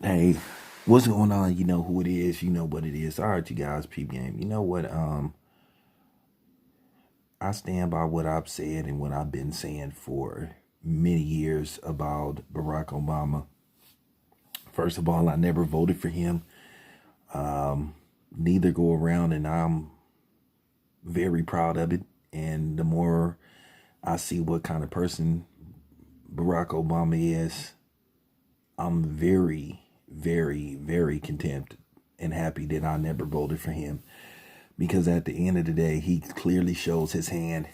Hey, what's going on? You know who it is. You know what it is. All right, you guys, peep game. You know what? I stand by what I've said and what I've been saying for many years about Barack Obama. First of all, I never voted for him. Neither go around, and I'm very proud of it. And the more I see what kind of person Barack Obama is, I'm very, very, very content and happy that I never voted for him. Because at the end of the day, he clearly shows his hand.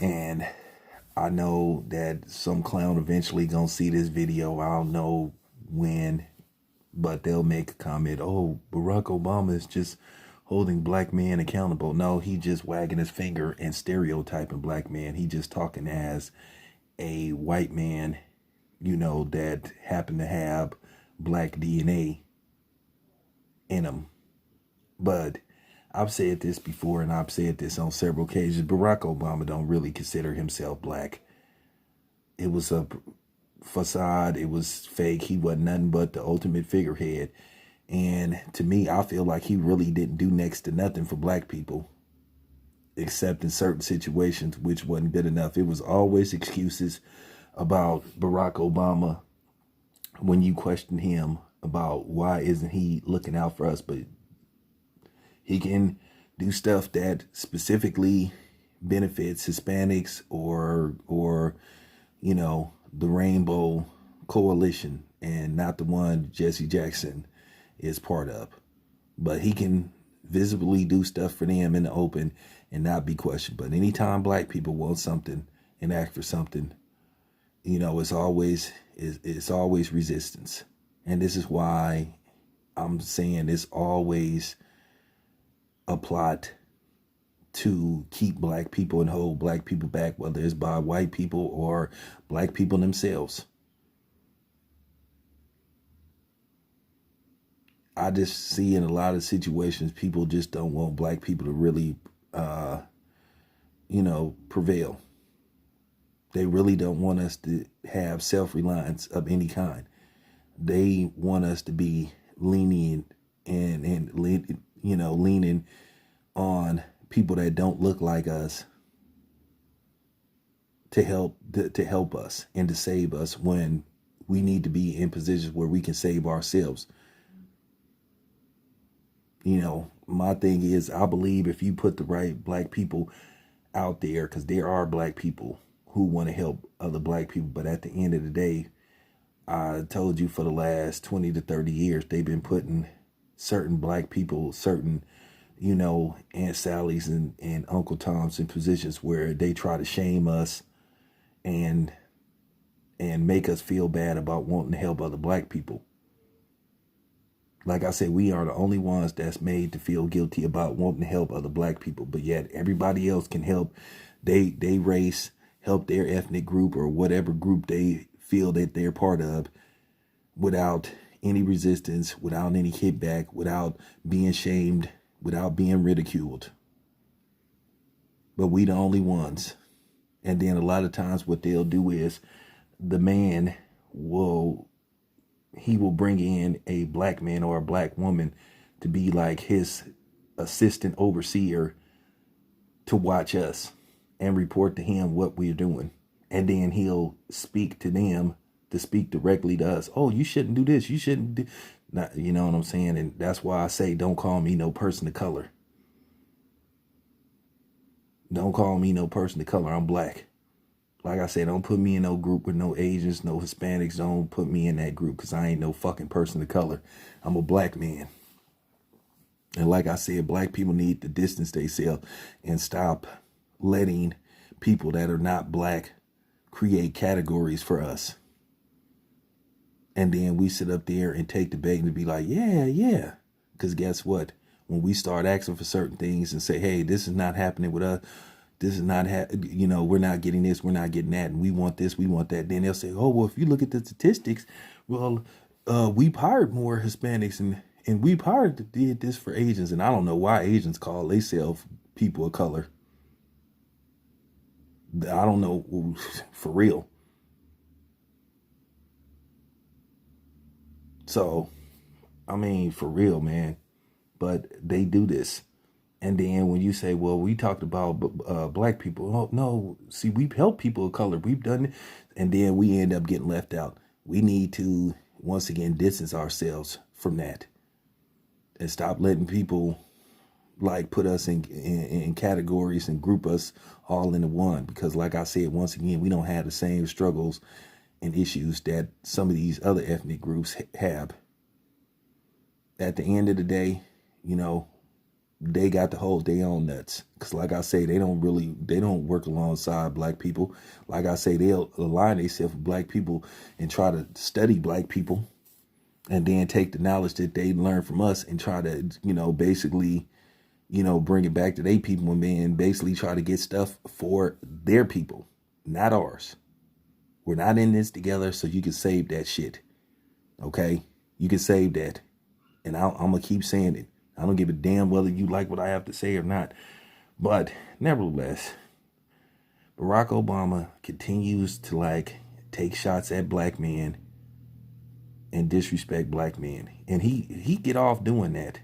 And I know that some clown eventually gonna see this video. I don't know when, but they'll make a comment. Oh, Barack Obama is just holding black men accountable. No, he just wagging his finger and stereotyping black men. He just talking as a white man, that happened to have black DNA in him. But I've said this before, and I've said this on several occasions. Barack Obama don't really consider himself black. It was a facade. It was fake. He wasn't nothing but the ultimate figurehead. And to me, I feel like he really didn't do next to nothing for black people, except in certain situations, which wasn't good enough. It was always excuses about Barack Obama when you question him about why isn't he looking out for us. But he can do stuff that specifically benefits Hispanics or the Rainbow Coalition, and not the one Jesse Jackson is part of. But he can visibly do stuff for them in the open and not be questioned. But anytime black people want something and ask for something, it's always resistance. And this is why I'm saying it's always a plot to keep black people and hold black people back, whether it's by white people or black people themselves. I just see in a lot of situations, people just don't want black people to really, prevail. They really don't want us to have self-reliance of any kind. They want us to be lenient and leaning on people that don't look like us to help us and to save us when we need to be in positions where we can save ourselves. My thing is, I believe if you put the right black people out there, because there are black people who want to help other black people, but at the end of the day, I told you for the last 20 to 30 years, they've been putting certain black people, certain, Aunt Sally's and Uncle Tom's in positions where they try to shame us and make us feel bad about wanting to help other black people. Like I said, we are the only ones that's made to feel guilty about wanting to help other black people, but yet everybody else can help they race, help their ethnic group or whatever group they feel that they're part of without any resistance, without any kickback, without being shamed, without being ridiculed. But we the only ones. And then a lot of times what they'll do is the man will bring in a black man or a black woman to be like his assistant overseer to watch us and report to him what we're doing. And then he'll speak to them to speak directly to us. Oh, you shouldn't do this. You shouldn't do not, you know what I'm saying? And that's why I say, don't call me no person of color. Don't call me no person of color. I'm black. Like I said, don't put me in no group with no Asians, no Hispanics. Don't put me in that group, because I ain't no fucking person of color. I'm a black man. And like I said, black people need to distance themselves and stop letting people that are not black create categories for us. And then we sit up there and take the bait and be like, yeah. Because guess what? When we start asking for certain things and say, hey, this is not happening with us, this is not, we're not getting this, we're not getting that, and we want this, we want that. Then they'll say, oh, well, if you look at the statistics, well, we've hired more Hispanics and we've did this for Asians. And I don't know why Asians call themselves people of color. I don't know, for real. So, I mean, for real, man. But they do this. And then when you say, well, we talked about black people. Oh, no, see, we've helped people of color. We've done it. And then we end up getting left out. We need to, once again, distance ourselves from that and stop letting people like put us in categories and group us all into one. Because like I said, once again, we don't have the same struggles and issues that some of these other ethnic groups have. At the end of the day, you know, they got to hold their own nuts. Because like I say, they don't work alongside black people. Like I say, they'll align themselves with black people and try to study black people and then take the knowledge that they learn from us and try to, basically, bring it back to their people and then basically try to get stuff for their people, not ours. We're not in this together, so you can save that shit. Okay? You can save that. And I'm going to keep saying it. I don't give a damn whether you like what I have to say or not. But nevertheless, Barack Obama continues to like take shots at black men and disrespect black men. And he get off doing that.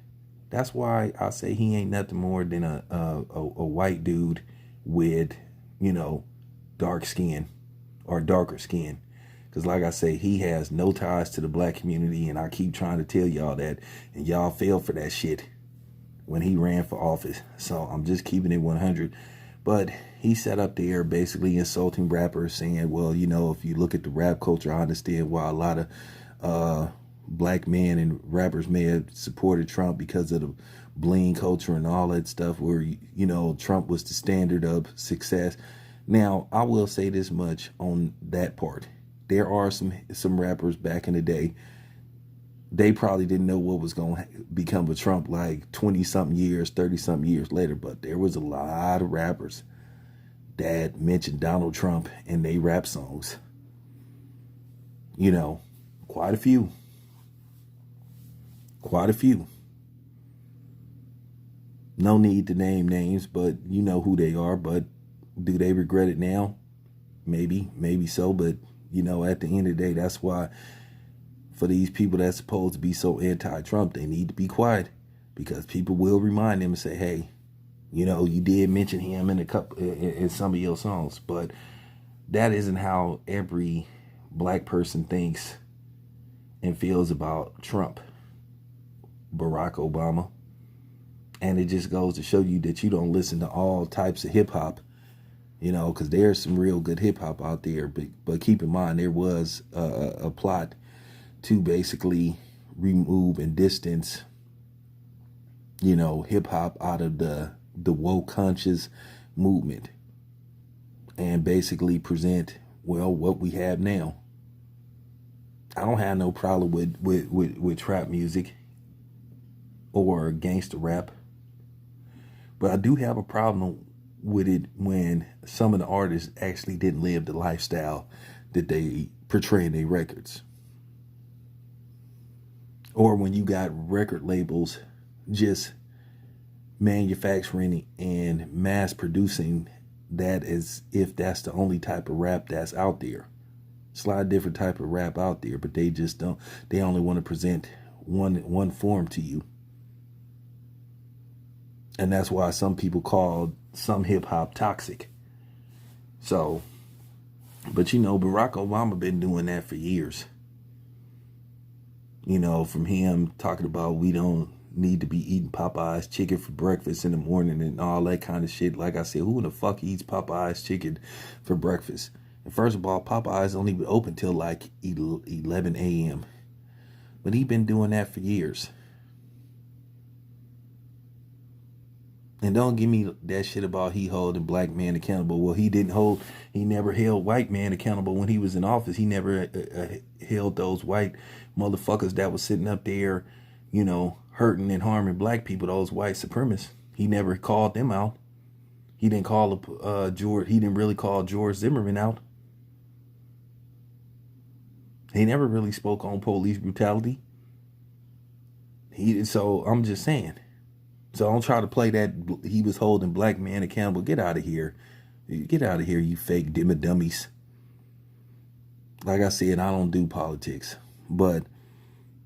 That's why I say he ain't nothing more than a white dude with, dark skin or darker skin. Because like I say, he has no ties to the black community, and I keep trying to tell y'all that, and y'all fell for that shit when he ran for office. So I'm just keeping it 100. But he sat up there basically insulting rappers, saying, well, if you look at the rap culture, I understand why a lot of black men and rappers may have supported Trump because of the bling culture and all that stuff where, Trump was the standard of success. Now, I will say this much on that part. There are some rappers back in the day, they probably didn't know what was going to become of Trump like 20-something years, 30-something years later. But there was a lot of rappers that mentioned Donald Trump in their rap songs. Quite a few. Quite a few. No need to name names, but you know who they are. But do they regret it now? Maybe so. But, at the end of the day, that's why for these people that's supposed to be so anti-Trump, they need to be quiet, because people will remind them and say, hey, you did mention him in some of your songs. But that isn't how every black person thinks and feels about Trump, Barack Obama. And it just goes to show you that you don't listen to all types of hip hop, because there's some real good hip hop out there. But keep in mind, there was a plot to basically remove and distance, hip hop out of the woke conscious movement and basically present, well, what we have now. I don't have no problem with trap music or gangster rap, but I do have a problem with it when some of the artists actually didn't live the lifestyle that they portray in their records. Or when you got record labels just manufacturing and mass producing that as if that's the only type of rap that's out there. It's a lot of different type of rap out there, but they just don't, they only want to present one form to you. And that's why some people call some hip hop toxic. So, but Barack Obama been doing that for years. From him talking about we don't need to be eating Popeye's chicken for breakfast in the morning and all that kind of shit. Like I said, who in the fuck eats Popeye's chicken for breakfast? And first of all, Popeye's only been open till like 11 a.m. But he been doing that for years. And don't give me that shit about he holding black men accountable. Well, he never held white men accountable when he was in office. He never held those white motherfuckers that was sitting up there, hurting and harming black people, those white supremacists. He never called them out. He didn't call George. He didn't really call George Zimmerman out. He never really spoke on police brutality. So I'm just saying. So don't try to play that he was holding black men accountable. Get out of here. Get out of here, you fake dummies. Like I said, I don't do politics. But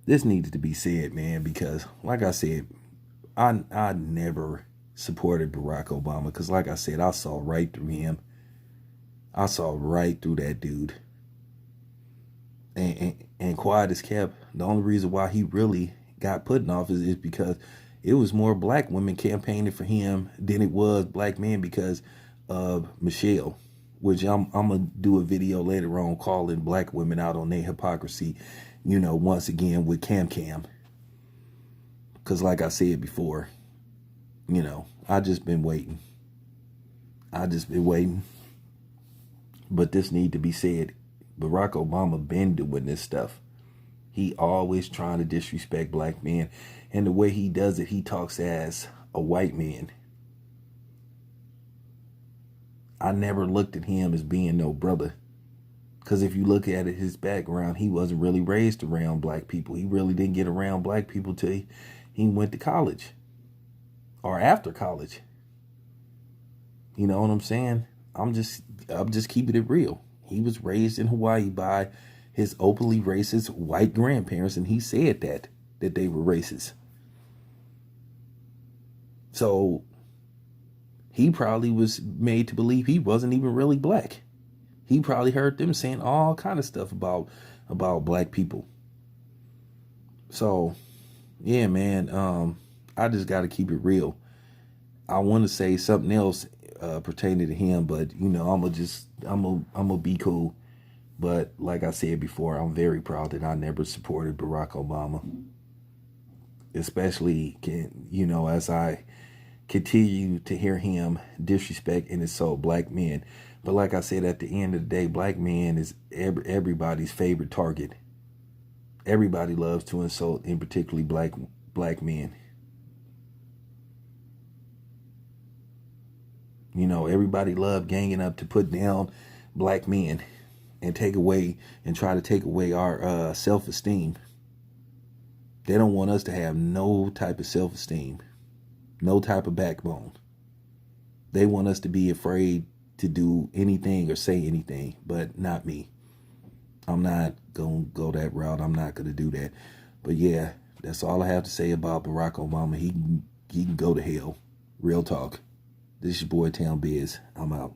this needed to be said, man, because like I said, I never supported Barack Obama because, like I said, I saw right through him. I saw right through that dude. And quiet as kept, the only reason why he really got put in office is because it was more black women campaigning for him than it was black men because of Michelle, which I'm gonna do a video later on calling black women out on their hypocrisy, once again with Cam. Because like I said before, I just been waiting. But this need to be said. Barack Obama been doing this stuff. He always trying to disrespect black men. And the way he does it, he talks as a white man. I never looked at him as being no brother. Because if you look at it, his background, he wasn't really raised around black people. He really didn't get around black people till he went to college. Or after college. You know what I'm saying? I'm just keeping it real. He was raised in Hawaii by his openly racist white grandparents, and he said that they were racist. So he probably was made to believe he wasn't even really black. He probably heard them saying all kind of stuff about black people. So yeah, man, I just got to keep it real. I want to say something else pertaining to him, but I'm gonna be cool. But like I said before, I'm very proud that I never supported Barack Obama, especially as I continue to hear him disrespect and insult black men. But like I said, at the end of the day, black men is everybody's favorite target. Everybody loves to insult, and particularly black men. Everybody loved ganging up to put down black men and try to take away our self-esteem. They don't want us to have no type of self-esteem, no type of backbone. They want us to be afraid to do anything or say anything, but not me. I'm not going to go that route. I'm not going to do that. But yeah, that's all I have to say about Barack Obama. He can go to hell. Real talk. This is your boy Town Biz. I'm out.